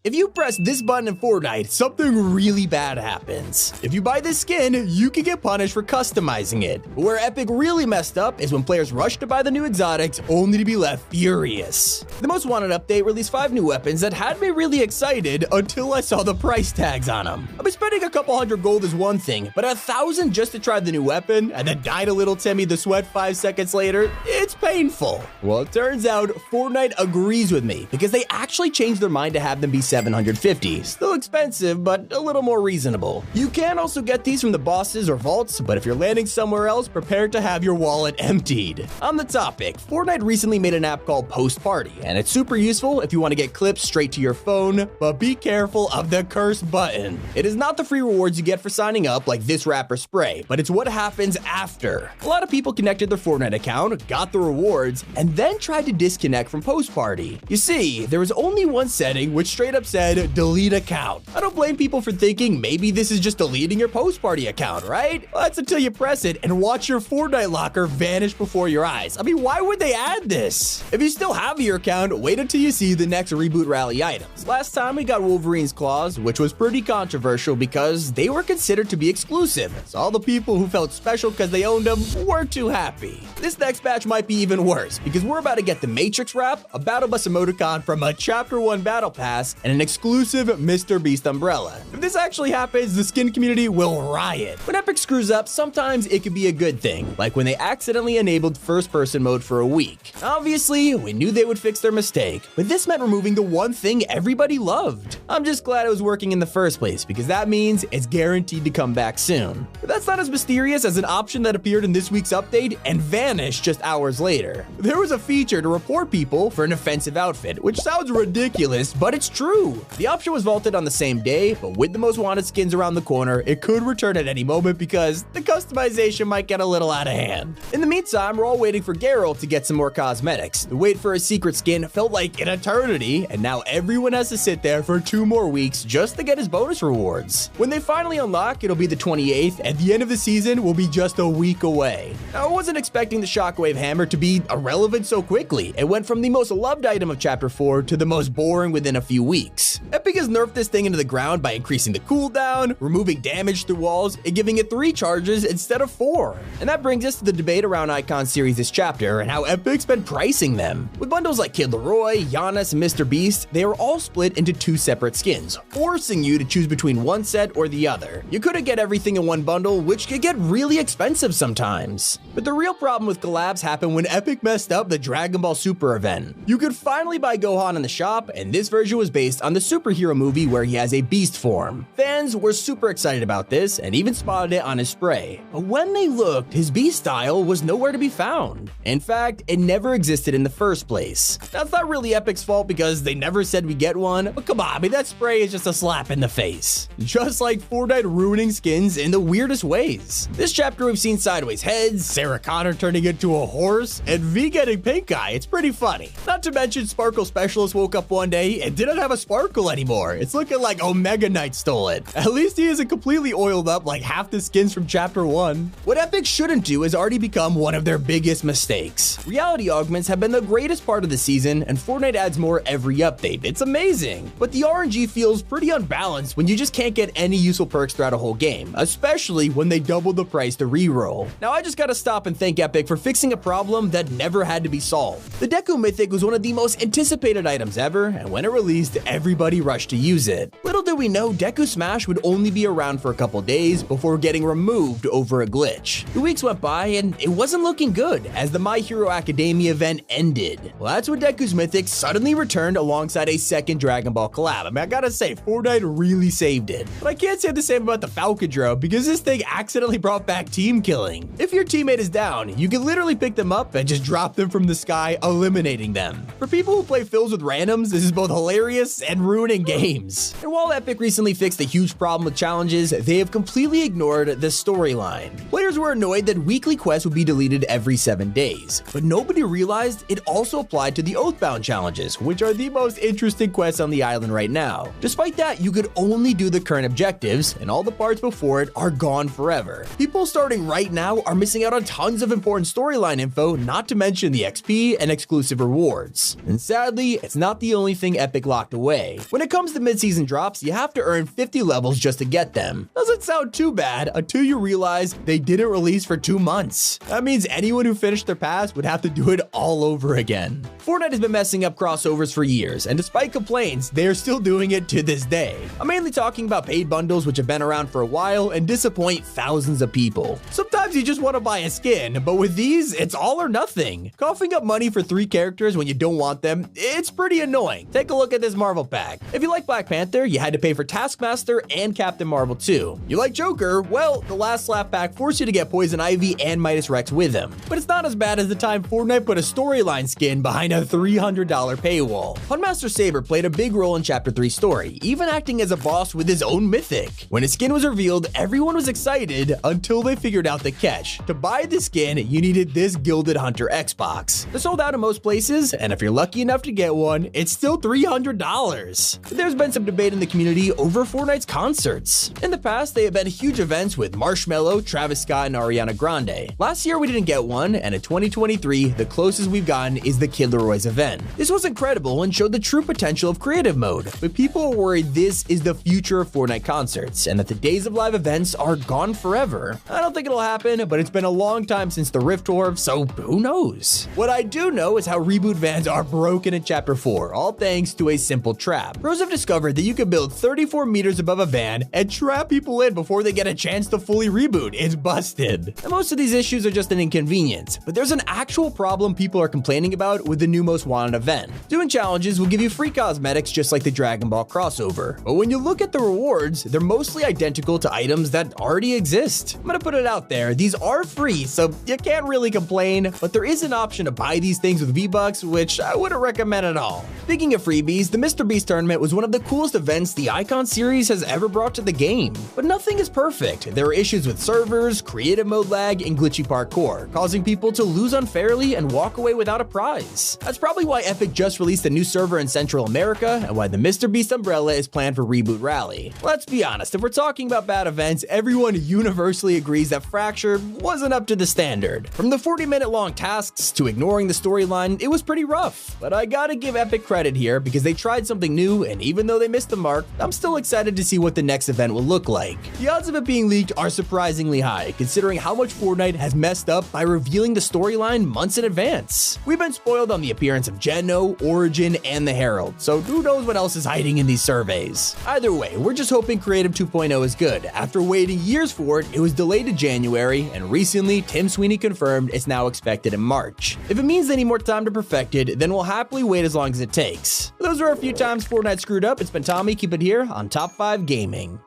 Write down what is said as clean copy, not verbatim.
If you press this button in Fortnite, something really bad happens. If you buy this skin, you can get punished for customizing it. But where Epic really messed up is when players rush to buy the new exotics only to be left furious. The Most Wanted update released 5 new weapons that had me really excited until I saw the price tags on them. I mean, spending a couple hundred gold is one thing, but 1,000 just to try the new weapon and then die to little Timmy the Sweat 5 seconds later, it's painful. Well, it turns out Fortnite agrees with me because they actually changed their mind to have them be 750. Still expensive, but a little more reasonable. You can also get these from the bosses or vaults, but if you're landing somewhere else, prepare to have your wallet emptied. On the topic, Fortnite recently made an app called Post Party, and it's super useful if you want to get clips straight to your phone, but be careful of the cursed button. It is not the free rewards you get for signing up like this rapper spray, but it's what happens after. A lot of people connected their Fortnite account, got the rewards, and then tried to disconnect from Post Party. You see, there was only one setting which straight up said delete account. I don't blame people for thinking maybe this is just deleting your Post Party account, right? Well, that's until you press it and watch your Fortnite locker vanish before your eyes. I mean, why would they add this? If you still have your account, wait until you see the next Reboot Rally items. Last time we got Wolverine's claws, which was pretty controversial because they were considered to be exclusive, so all the people who felt special because they owned them weren't too happy. This next batch might be even worse because we're about to get the Matrix wrap, a Battle Bus emoticon from a Chapter 1 Battle Pass, and an exclusive Mr. Beast umbrella. If this actually happens, the skin community will riot. When Epic screws up, sometimes it could be a good thing, like when they accidentally enabled first-person mode for a week. Obviously, we knew they would fix their mistake, but this meant removing the one thing everybody loved. I'm just glad it was working in the first place, because that means it's guaranteed to come back soon. But that's not as mysterious as an option that appeared in this week's update and vanished just hours later. There was a feature to report people for an offensive outfit, which sounds ridiculous, but it's true. The option was vaulted on the same day, but with the Most Wanted skins around the corner, it could return at any moment because the customization might get a little out of hand. In the meantime, we're all waiting for Geralt to get some more cosmetics. The wait for a secret skin felt like an eternity, and now everyone has to sit there for 2 more weeks just to get his bonus rewards. When they finally unlock, it'll be the 28th, and the end of the season will be just a week away. Now, I wasn't expecting the Shockwave Hammer to be irrelevant so quickly. It went from the most loved item of Chapter 4 to the most boring within a few weeks. Epic has nerfed this thing into the ground by increasing the cooldown, removing damage through walls, and giving it 3 charges instead of 4. And that brings us to the debate around Icon series this chapter and how Epic's been pricing them. With bundles like Kid Leroy, Giannis, and Mr. Beast, they are all split into 2 separate skins, forcing you to choose between one set or the other. You couldn't get everything in one bundle, which could get really expensive sometimes. But the real problem with collabs happened when Epic messed up the Dragon Ball Super event. You could finally buy Gohan in the shop, and this version was based on the superhero movie where he has a beast form. Fans were super excited about this and even spotted it on his spray. But when they looked, his beast style was nowhere to be found. In fact, it never existed in the first place. That's not really Epic's fault because they never said we get one, but come on, I mean, that spray is just a slap in the face. Just like Fortnite ruining skins in the weirdest ways. This chapter we've seen sideways heads, Sarah Connor turning into a horse, and V getting pink eye. It's pretty funny. Not to mention Sparkle Specialist woke up one day and didn't have a sparkle anymore. It's looking like Omega Knight stole it. At least he isn't completely oiled up like half the skins from Chapter 1. What Epic shouldn't do has already become one of their biggest mistakes. Reality augments have been the greatest part of the season, and Fortnite adds more every update. It's amazing. But the RNG feels pretty unbalanced when you just can't get any useful perks throughout a whole game, especially when they doubled the price to reroll. Now I just gotta stop and thank Epic for fixing a problem that never had to be solved. The Deku Mythic was one of the most anticipated items ever, and when it released, everybody rushed to use it. Little did we know Deku Smash would only be around for a couple days before getting removed over a glitch. The weeks went by and it wasn't looking good as the My Hero Academia event ended. Well, that's when Deku's Mythic suddenly returned alongside a second Dragon Ball collab. I mean, I gotta say, Fortnite really saved it. But I can't say the same about the Falcon Drone because this thing accidentally brought back team killing. If your teammate is down, you can literally pick them up and just drop them from the sky, eliminating them. For people who play fills with randoms, this is both hilarious and ruining games. And while Epic recently fixed a huge problem with challenges. They have completely ignored the storyline. Players were annoyed that weekly quests would be deleted every 7 days, but nobody realized it also applied to the Oathbound challenges, which are the most interesting quests on the island right now. Despite that, you could only do the current objectives, and all the parts before it are gone forever. People starting right now are missing out on tons of important storyline info, not to mention the XP and exclusive rewards. And sadly, it's not the only thing Epic locked away. When it comes to mid-season drops, you have to earn 50 levels just to get them. Doesn't sound too bad until you realize they didn't release for 2 months. That means anyone who finished their pass would have to do it all over again. Fortnite has been messing up crossovers for years, and despite complaints, they are still doing it to this day. I'm mainly talking about paid bundles which have been around for a while and disappoint thousands of people. Sometimes you just want to buy a skin, but with these, it's all or nothing. Coughing up money for 3 characters when you don't want them, it's pretty annoying. Take a look at this Marvel pack. If you like Black Panther, you had to pay for Taskmaster and Captain Marvel too. You like Joker? Well, the last slap pack forced you to get Poison Ivy and Midas Rex with him. But it's not as bad as the time Fortnite put a storyline skin behind a $300 paywall. Hunmaster Saber played a big role in Chapter 3's story, even acting as a boss with his own mythic. When his skin was revealed, everyone was excited until they figured out the catch. To buy the skin, you needed this Gilded Hunter Xbox. They're sold out in most places, and if you're lucky enough to get one, it's still $300. There's been some debate in the community over Fortnite's concerts. In the past, they have been huge events with Marshmello, Travis Scott, and Ariana Grande. Last year, we didn't get one, and in 2023, the closest we've gotten is the Kid Leroy's event. This was incredible and showed the true potential of creative mode, but people are worried this is the future of Fortnite concerts, and that the days of live events are gone forever. I don't think it'll happen, but it's been a long time since the Rift Tour, so who knows? What I do know is how reboot vans are broken in Chapter 4, all thanks to a simple trap. Pros have discovered that you can build 34 meters above a van and trap people in before they get a chance to fully reboot. It's busted. And most of these issues are just an inconvenience, but there's an actual problem people are complaining about with the new Most Wanted event. Doing challenges will give you free cosmetics just like the Dragon Ball crossover, but when you look at the rewards, they're mostly identical to items that already exist. I'm gonna put it out there, these are free, so you can't really complain, but there is an option to buy these things with V-Bucks, which I wouldn't recommend at all. Speaking of freebies, the Mr. Beast tournament was one of the coolest events the Icon series has ever brought to the game. But nothing is perfect. There are issues with servers, creative mode lag, and glitchy parkour, causing people to lose unfairly and walk away without a prize. That's probably why Epic just released a new server in Central America, and why the Mr. Beast umbrella is planned for Reboot Rally. Let's be honest, if we're talking about bad events, everyone universally agrees that Fracture wasn't up to the standard. From the 40-minute long tasks to ignoring the storyline, it was pretty rough. But I gotta give Epic credit here because they tried something new, and even though they missed the mark, I'm still excited to see what the next event will look like. The odds of it being leaked are surprisingly high, considering how much Fortnite has messed up by revealing the storyline months in advance. We've been spoiled on the appearance of Geno, Origin, and the Herald, so who knows what else is hiding in these surveys. Either way, we're just hoping Creative 2.0 is good. After waiting years for it, it was delayed to January, and recently Tim Sweeney confirmed it's now expected in March. If it means they need more time to perfect it, then we'll happily wait as long as it takes. Those are a few times Fortnite screwed up. It's been Tommy, keep it here on Top 5 Gaming.